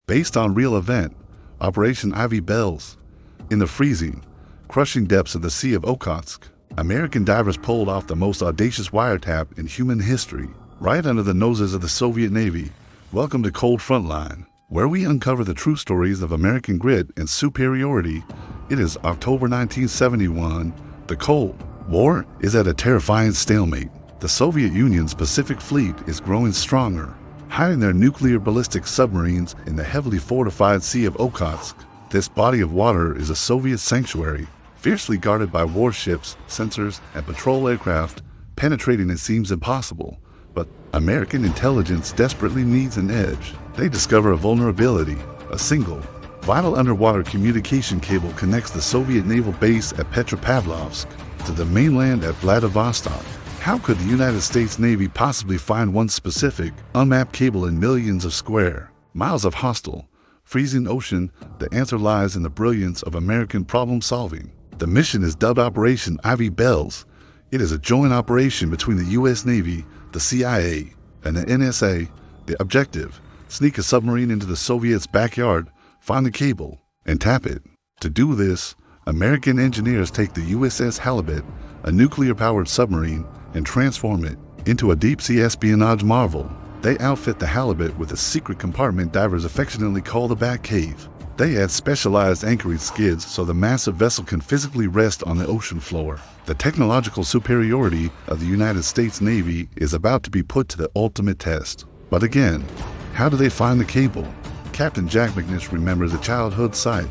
Based on real event, Operation Ivy Bells. In the freezing, crushing depths of the Sea of Okhotsk, American divers pulled off the most audacious wiretap in human history, right under the noses of the Soviet Navy. Welcome to Cold Frontline, where we uncover the true stories of American grit and superiority. It is October 1971. The Cold War is at a terrifying stalemate. The Soviet Union's Pacific Fleet is growing stronger, hiding their nuclear ballistic submarines in the heavily fortified Sea of Okhotsk. This body of water is a Soviet sanctuary, fiercely guarded by warships, sensors, and patrol aircraft. Penetrating it seems impossible, but American intelligence desperately needs an edge. They discover a vulnerability. A single, vital underwater communication cable connects the Soviet naval base at Petropavlovsk to the mainland at Vladivostok. How could the United States Navy possibly find one specific, unmapped cable in millions of square miles of hostile, freezing ocean? The answer lies in the brilliance of American problem-solving. The mission is dubbed Operation Ivy Bells. It is a joint operation between the U.S. Navy, the CIA, and the NSA. The objective: sneak a submarine into the Soviets' backyard, find the cable, and tap it. To do this, American engineers take the USS Halibut, a nuclear-powered submarine, and transform it into a deep-sea espionage marvel. They outfit the Halibut with a secret compartment divers affectionately call the Bat Cave. They add specialized anchoring skids so the massive vessel can physically rest on the ocean floor. The technological superiority of the United States Navy is about to be put to the ultimate test. But again, how do they find the cable? Captain Jack McNish remembers a childhood sight: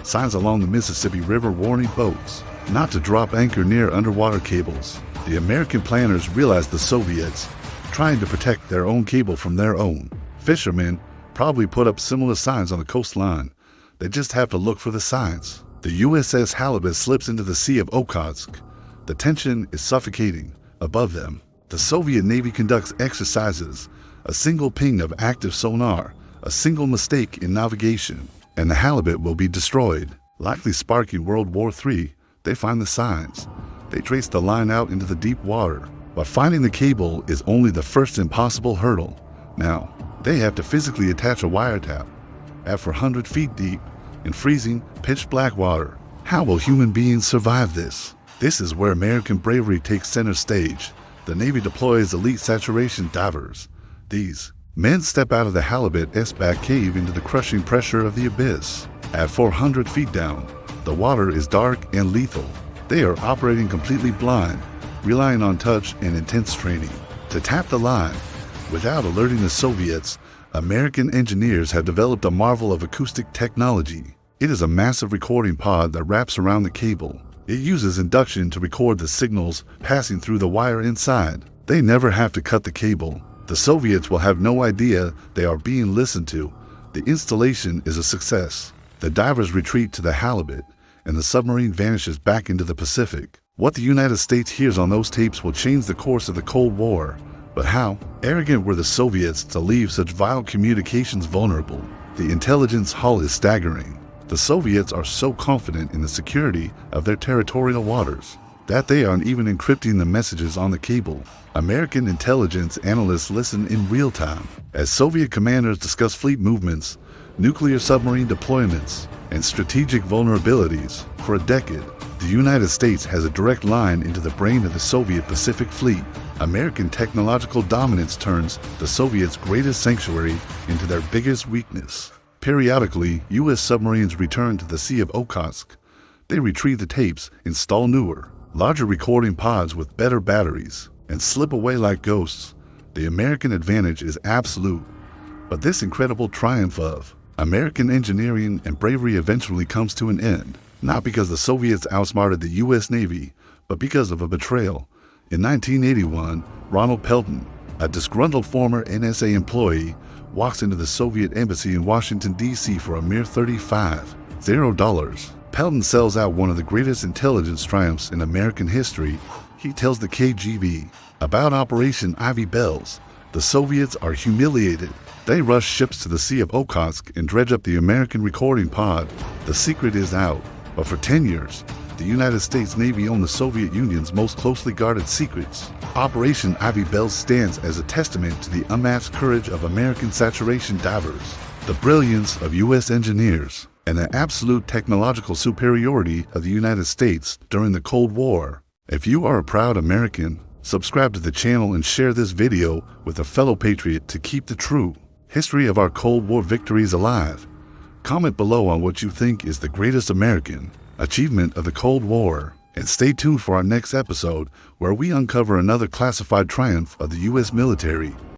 signs along the Mississippi River warning boats not to drop anchor near underwater cables. The American planners realized the Soviets trying to protect their own cable from their own. Fishermen probably put up similar signs on the coastline. They just have to look for the signs. The USS Halibut slips into the Sea of Okhotsk. The tension is suffocating. Above them, the Soviet Navy conducts exercises. A single ping of active sonar, a single mistake in navigation, and the Halibut will be destroyed, likely sparking World War III. They find the signs. They trace the line out into the deep water, but finding the cable is only the first impossible hurdle. Now, they have to physically attach a wiretap at 400 feet deep in freezing, pitch-black water. How will human beings survive this? This is where American bravery takes center stage. The Navy deploys elite saturation divers. These men step out of the Halibut's back cave into the crushing pressure of the abyss. At 400 feet down, the water is dark and lethal. They are operating completely blind, relying on touch and intense training. To tap the line without alerting the Soviets, American engineers have developed a marvel of acoustic technology. It is a massive recording pod that wraps around the cable. It uses induction to record the signals passing through the wire inside. They never have to cut the cable. The Soviets will have no idea they are being listened to. The installation is a success. The divers retreat to the Halibut, and the submarine vanishes back into the Pacific. What the United States hears on those tapes will change the course of the Cold War. But how arrogant were the Soviets to leave such vital communications vulnerable? The intelligence haul is staggering. The Soviets are so confident in the security of their territorial waters that they aren't even encrypting the messages on the cable. American intelligence analysts listen in real time as Soviet commanders discuss fleet movements, nuclear submarine deployments, and strategic vulnerabilities. For a decade, the United States has a direct line into the brain of the Soviet Pacific Fleet. American technological dominance turns the Soviets' greatest sanctuary into their biggest weakness. Periodically, U.S. submarines return to the Sea of Okhotsk. They retrieve the tapes, install newer, larger recording pods with better batteries, and slip away like ghosts. The American advantage is absolute. But this incredible triumph of American engineering and bravery eventually comes to an end, not because the Soviets outsmarted the U.S. Navy, but because of a betrayal. In 1981, Ronald Pelton, a disgruntled former NSA employee, walks into the Soviet embassy in Washington, D.C. for a mere $35,000. Pelton sells out one of the greatest intelligence triumphs in American history. He tells the KGB about Operation Ivy Bells. The Soviets are humiliated. They rush ships to the Sea of Okhotsk and dredge up the American recording pod. The secret is out. But for 10 years, the United States Navy owned the Soviet Union's most closely guarded secrets. Operation Ivy Bells stands as a testament to the unmatched courage of American saturation divers. the brilliance of U.S. engineers, and the absolute technological superiority of the United States during the Cold War. If you are a proud American, subscribe to the channel and share this video with a fellow patriot to keep the true history of our Cold War victories alive. Comment below on what you think is the greatest American achievement of the Cold War, and stay tuned for our next episode where we uncover another classified triumph of the U.S. military.